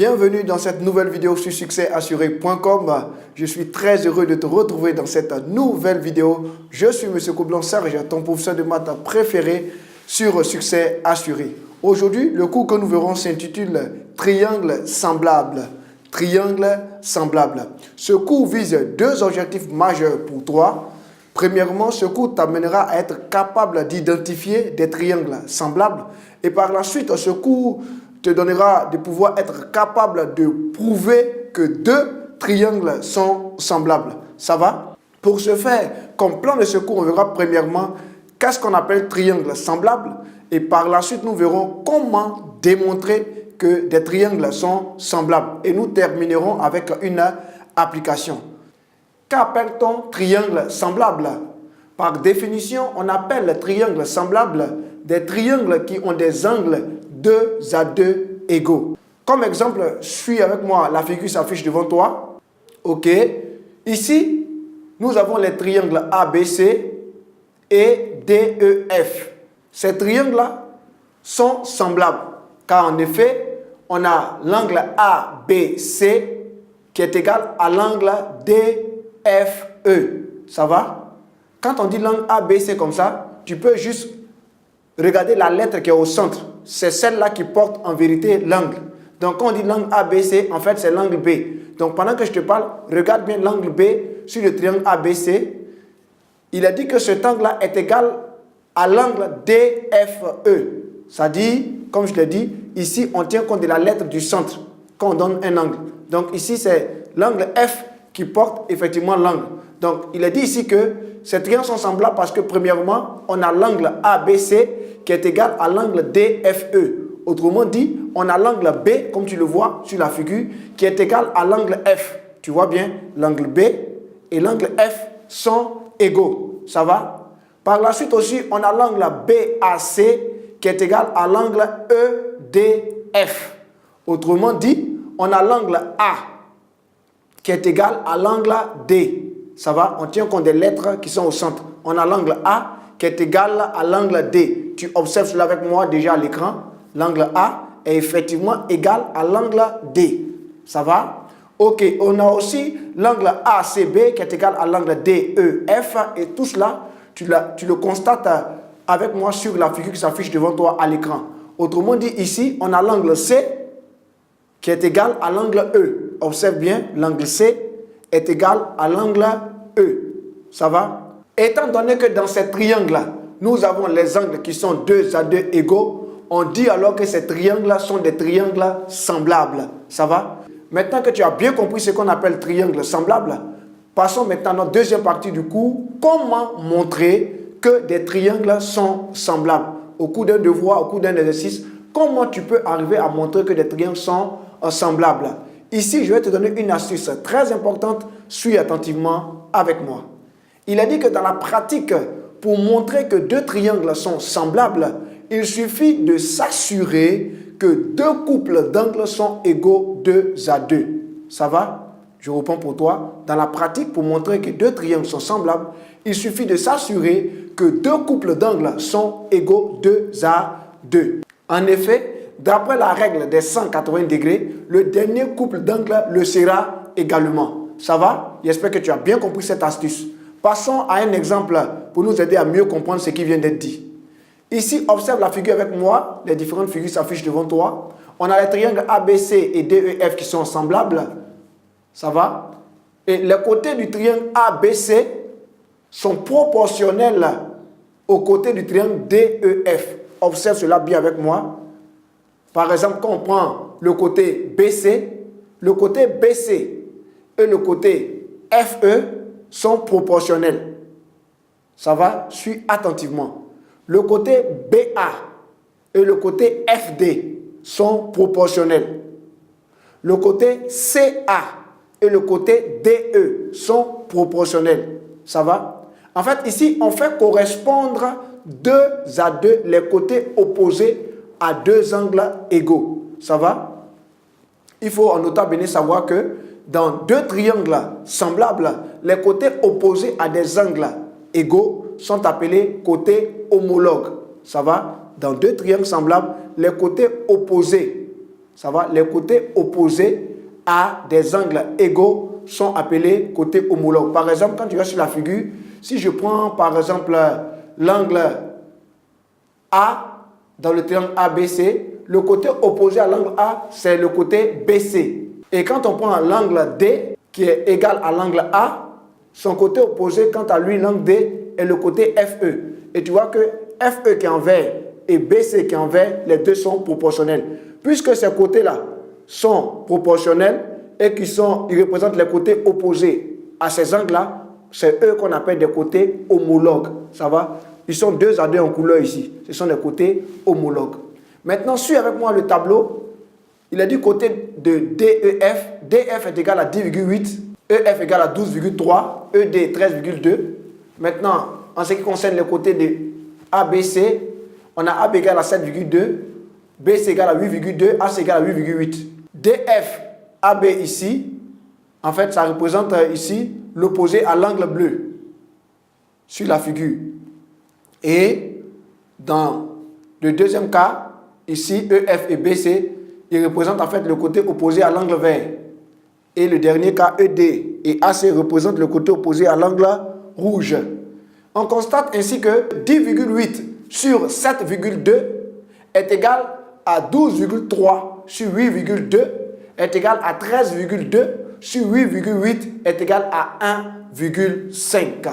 Bienvenue dans cette nouvelle vidéo sur succèsassuré.com. Je suis très heureux de te retrouver dans cette nouvelle vidéo. Je suis M. Koublon Serge, ton professeur de maths préféré sur Succès Assuré. Aujourd'hui, le cours que nous verrons s'intitule Triangle semblable. Triangle semblable. Ce cours vise deux objectifs majeurs pour toi. Premièrement, ce cours t'amènera à être capable d'identifier des triangles semblables. Et par la suite, ce cours te donnera de pouvoir être capable de prouver que deux triangles sont semblables. Ça va? Pour ce faire, comme plan de ce cours, on verra premièrement qu'est-ce qu'on appelle triangle semblable. Et par la suite, nous verrons comment démontrer que des triangles sont semblables. Et nous terminerons avec une application. Qu'appelle-t-on triangle semblable? Par définition, on appelle les triangles semblables des triangles qui ont des angles 2 à 2 égaux. Comme exemple, suis avec moi, la figure s'affiche devant toi. OK. Ici, nous avons les triangles ABC et DEF. Ces triangles-là sont semblables, car en effet, on a l'angle ABC qui est égal à l'angle DFE. Ça va? Quand on dit l'angle ABC comme ça, tu peux juste regarder la lettre qui est au centre. C'est celle-là qui porte en vérité l'angle. Donc quand on dit l'angle ABC, en fait c'est l'angle B. Donc pendant que je te parle, regarde bien l'angle B sur le triangle ABC. Il a dit que cet angle-là est égal à l'angle DFE. Ça dit, comme je l'ai dit, ici on tient compte de la lettre du centre quand on donne un angle. Donc ici c'est l'angle F qui porte effectivement l'angle. Donc il est dit ici que ces triangles sont semblables parce que premièrement, on a l'angle ABC qui est égal à l'angle DFE. Autrement dit, on a l'angle B, comme tu le vois sur la figure, qui est égal à l'angle F. Tu vois bien, l'angle B et l'angle F sont égaux. Ça va? Par la suite aussi, on a l'angle BAC qui est égal à l'angle EDF. Autrement dit, on a l'angle A qui est égal à l'angle D. Ça va? On tient compte des lettres qui sont au centre. On a l'angle A qui est égal à l'angle D. Tu observes cela avec moi déjà à l'écran. L'angle A est effectivement égal à l'angle D. Ça va? OK. On a aussi l'angle ACB qui est égal à l'angle DEF. Et tout cela, tu le constates avec moi sur la figure qui s'affiche devant toi à l'écran. Autrement dit, ici, on a l'angle C qui est égal à l'angle E. Observe bien, l'angle C est égal à l'angle E. Ça va? Étant donné que dans ces triangles-là, nous avons les angles qui sont 2 à 2 égaux, on dit alors que ces triangles-là sont des triangles semblables. Ça va? Maintenant que tu as bien compris ce qu'on appelle triangle semblable, passons maintenant à notre deuxième partie du cours. Comment montrer que des triangles sont semblables? Au cours d'un devoir, au cours d'un exercice, comment tu peux arriver à montrer que des triangles sont semblables? Ici, je vais te donner une astuce très importante. Suis attentivement avec moi. Il a dit que dans la pratique, pour montrer que deux triangles sont semblables, il suffit de s'assurer que deux couples d'angles sont égaux 2 à 2. Ça va? Je reprends pour toi. Dans la pratique, pour montrer que deux triangles sont semblables, il suffit de s'assurer que deux couples d'angles sont égaux 2 à 2. En effet, d'après la règle des 180 degrés, le dernier couple d'angles le sera également. Ça va? J'espère que tu as bien compris cette astuce. Passons à un exemple pour nous aider à mieux comprendre ce qui vient d'être dit. Ici, observe la figure avec moi. Les différentes figures s'affichent devant toi. On a les triangles ABC et DEF qui sont semblables. Ça va? Et les côtés du triangle ABC sont proportionnels aux côtés du triangle DEF. Observe cela bien avec moi. Par exemple, quand on prend le côté BC et le côté FE sont proportionnels. Ça va? Suis attentivement. Le côté BA et le côté FD sont proportionnels. Le côté CA et le côté DE sont proportionnels. Ça va? En fait, ici, on fait correspondre 2 à 2 les côtés opposés à deux angles égaux. Ça va? Il faut en notable bien savoir que dans deux triangles semblables, les côtés opposés à des angles égaux sont appelés côtés homologues. Ça va? Dans deux triangles semblables, les côtés opposés Ça va? Les côtés opposés à des angles égaux sont appelés côtés homologues. Par exemple, quand tu vas sur la figure, si je prends par exemple l'angle A dans le triangle ABC, le côté opposé à l'angle A, c'est le côté BC. Et quand on prend l'angle D, qui est égal à l'angle A, son côté opposé, quant à lui, l'angle D, est le côté FE. Et tu vois que FE qui est en vert et BC qui est en vert, les deux sont proportionnels. Puisque ces côtés-là sont proportionnels et qu'ils représentent les côtés opposés à ces angles-là, c'est eux qu'on appelle des côtés homologues. Ça va? Ils sont 2 à 2 en couleur ici. Ce sont des côtés homologues. Maintenant, suis avec moi le tableau. Il a dit côté de DEF. DF est égal à 10,8. EF est égal à 12,3. ED 13,2. Maintenant, en ce qui concerne les côtés de ABC, on a AB égal à 7,2. BC égal à 8,2. AC égal à 8,8. DF, AB ici, en fait, ça représente ici l'opposé à l'angle bleu sur la figure. Et dans le deuxième cas, ici, EF et BC, ils représentent en fait le côté opposé à l'angle vert. Et le dernier cas, ED et AC représentent le côté opposé à l'angle rouge. On constate ainsi que 10,8 sur 7,2 est égal à 12,3 sur 8,2 est égal à 13,2 sur 8,8 est égal à 1,5.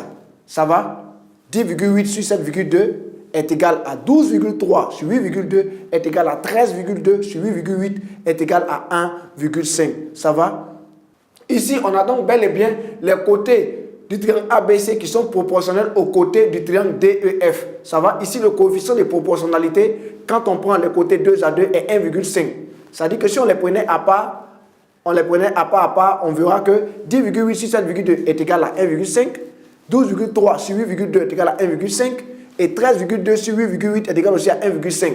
Ça va? 10,8 sur 7,2 est égal à 12,3 sur 8,2 est égal à 13,2 sur 8,8 est égal à 1,5. Ça va? Ici, on a donc bel et bien les côtés du triangle ABC qui sont proportionnels aux côtés du triangle DEF. Ça va? Ici, le coefficient de proportionnalité, quand on prend les côtés 2 à 2, est 1,5. Ça veut dire que si on les prenait à part, on verra que 10,8 sur 7,2 est égal à 1,5, 12,3 sur 8,2 est égal à 1,5 et 13,2 sur 8,8 est égal aussi à 1,5.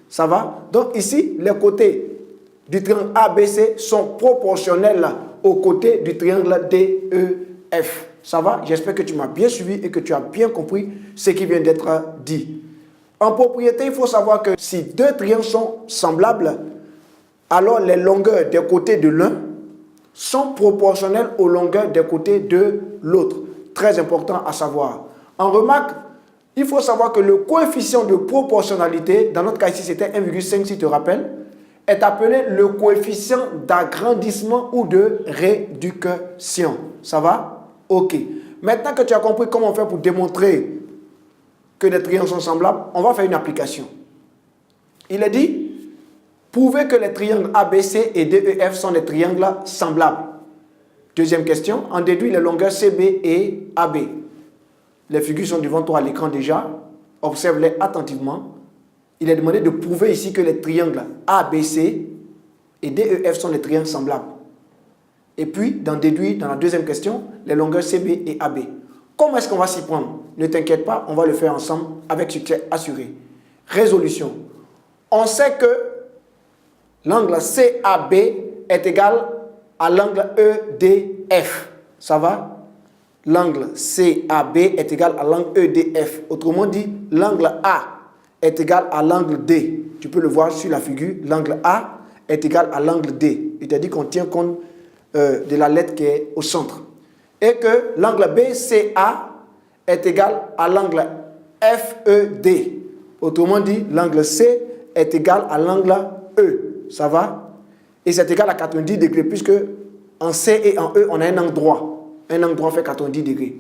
Ça va? Donc ici, les côtés du triangle ABC sont proportionnels aux côtés du triangle DEF. Ça va? J'espère que tu m'as bien suivi et que tu as bien compris ce qui vient d'être dit. En propriété, il faut savoir que si deux triangles sont semblables, alors les longueurs des côtés de l'un sont proportionnelles aux longueurs des côtés de l'autre. Très important à savoir. En remarque, il faut savoir que le coefficient de proportionnalité, dans notre cas ici c'était 1,5 si tu te rappelles, est appelé le coefficient d'agrandissement ou de réduction. Ça va? Ok. Maintenant que tu as compris comment on fait pour démontrer que les triangles sont semblables, on va faire une application. Il est dit, prouvez que les triangles ABC et DEF sont des triangles semblables. Deuxième question, en déduit les longueurs CB et AB. Les figures sont devant toi à l'écran déjà. Observe-les attentivement. Il est demandé de prouver ici que les triangles ABC et DEF sont des triangles semblables. Et puis, d'en déduire dans la deuxième question, les longueurs CB et AB. Comment est-ce qu'on va s'y prendre? Ne t'inquiète pas, on va le faire ensemble avec succès assuré. Résolution. On sait que l'angle CAB est égal à l'angle EDF. Ça va? L'angle CAB est égal à l'angle EDF. Autrement dit, l'angle A est égal à l'angle D. Tu peux le voir sur la figure. L'angle A est égal à l'angle D. Il t'a dit qu'on tient compte de la lettre qui est au centre. Et que l'angle BCA est égal à l'angle FED. Autrement dit, l'angle C est égal à l'angle E. Ça va? Et c'est égal à 90 degrés puisque en C et en E, on a un angle droit. Un angle droit fait 90 degrés.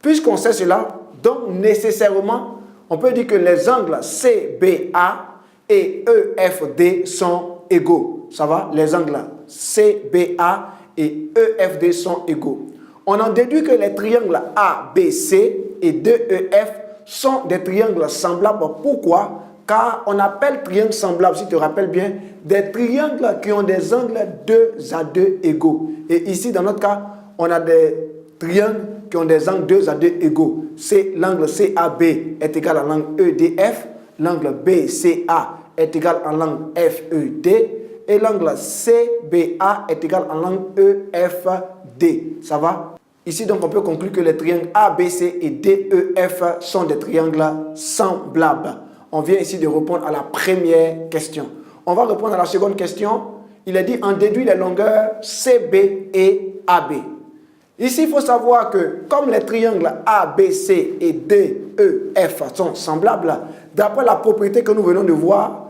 Puisqu'on sait cela, donc nécessairement, on peut dire que les angles CBA et EFD sont égaux. Ça va? Les angles CBA et EFD sont égaux. On en déduit que les triangles ABC et DEF sont des triangles semblables. Pourquoi? Car on appelle triangle semblable, si tu te rappelles bien, des triangles qui ont des angles 2 à 2 égaux. Et ici, dans notre cas, on a des triangles qui ont des angles 2 à 2 égaux. C'est l'angle CAB est égal à l'angle EDF, l'angle BCA est égal à l'angle FED et l'angle CBA est égal à l'angle EFD. Ça va? Ici, donc, on peut conclure que les triangles ABC et DEF sont des triangles semblables. On vient ici de répondre à la première question. On va répondre à la seconde question. Il est dit, on déduit les longueurs CB et AB. Ici, il faut savoir que comme les triangles ABC et DEF sont semblables, d'après la propriété que nous venons de voir,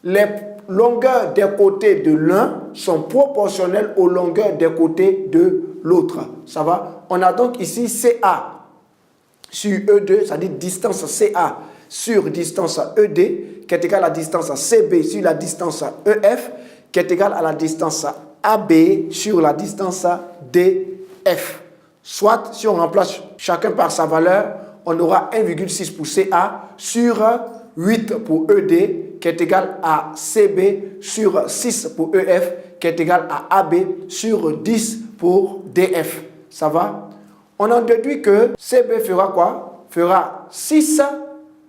les longueurs des côtés de l'un sont proportionnelles aux longueurs des côtés de l'autre. Ça va? On a donc ici CA sur E2, c'est-à-dire distance CA sur distance ED, qui est égale à la distance CB sur la distance EF, qui est égale à la distance AB sur la distance DF. Soit, si on remplace chacun par sa valeur, on aura 1,6 pour CA sur 8 pour ED, qui est égal à CB sur 6 pour EF, qui est égal à AB sur 10 pour DF. Ça va? On en déduit que CB fera quoi? Fera 6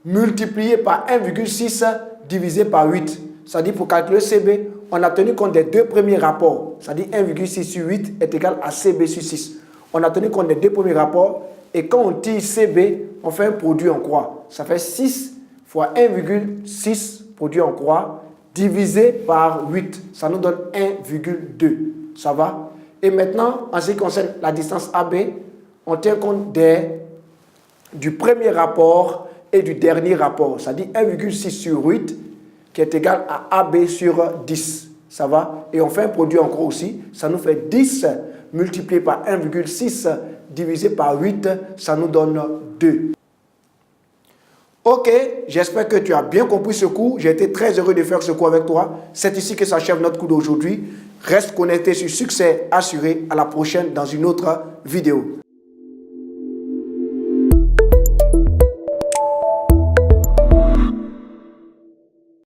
multiplié par 1,6 divisé par 8. C'est-à-dire pour calculer CB, on a tenu compte des deux premiers rapports. C'est-à-dire 1,6 sur 8 est égal à CB sur 6. On a tenu compte des deux premiers rapports. Et quand on tire CB, on fait un produit en croix. Ça fait 6 fois 1,6 produit en croix divisé par 8. Ça nous donne 1,2. Ça va? Et maintenant, en ce qui concerne la distance AB, on tient compte du premier rapport et du dernier rapport. C'est-à-dire 1,6 sur 8 qui est égal à AB sur 10. Ça va? Et on fait un produit en croix aussi. Ça nous fait 10 multiplié par 1,6 divisé par 8. Ça nous donne 2. Ok, j'espère que tu as bien compris ce cours. J'ai été très heureux de faire ce cours avec toi. C'est ici que s'achève notre cours d'aujourd'hui. Reste connecté sur Succès Assuré. À la prochaine dans une autre vidéo.